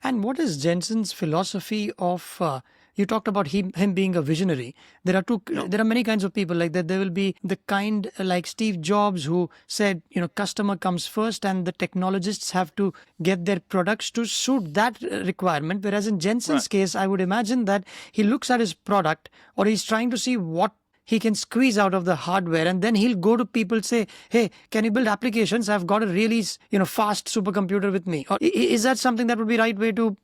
And what is Jensen's philosophy of? You talked about him being a visionary. There are many kinds of people like that. There will be the kind like Steve Jobs who said, customer comes first, and the technologists have to get their products to suit that requirement. Whereas in Jensen's case, I would imagine that he looks at his product, or he's trying to see what he can squeeze out of the hardware, and then he'll go to people, say, hey, can you build applications? I've got a really fast supercomputer with me. Or is that something that would be right way to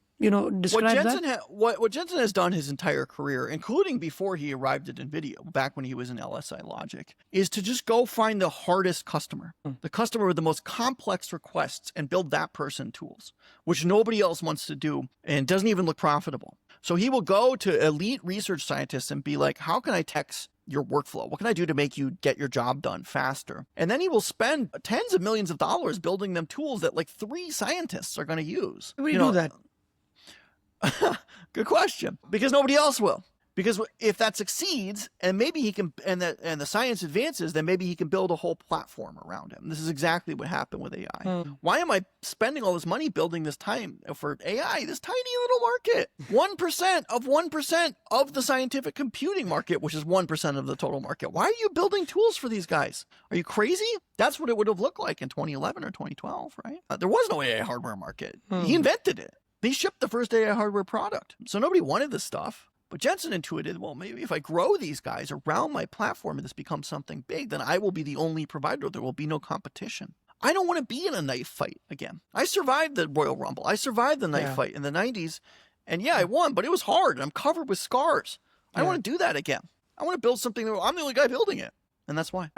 describe that? What Jensen has done his entire career, including before he arrived at NVIDIA, back when he was in LSI Logic, is to just go find the hardest customer, the customer with the most complex requests, and build that person tools, which nobody else wants to do and doesn't even look profitable. So he will go to elite research scientists and be like, how can I text your workflow? What can I do to make you get your job done faster? And then he will spend tens of millions of dollars building them tools that like 3 scientists are going to use. How do we do that? Good question. Because nobody else will. Because if that succeeds, and maybe he can, and the science advances, then maybe he can build a whole platform around him. This is exactly what happened with AI. Why am I spending all this money building this time for AI, this tiny little market? 1% of the scientific computing market, which is 1% of the total market. Why are you building tools for these guys? Are you crazy? That's what it would have looked like in 2011 or 2012, right? There was no AI hardware market. He invented it. He shipped the first AI hardware product. So nobody wanted this stuff. But Jensen intuited, well, maybe if I grow these guys around my platform and this becomes something big, then I will be the only provider. There will be no competition. I don't want to be in a knife fight again. I survived the Royal Rumble. I survived the knife fight in the 90s. And yeah, I won, but it was hard. I'm covered with scars. I don't want to do that again. I want to build something that I'm the only guy building it. And that's why.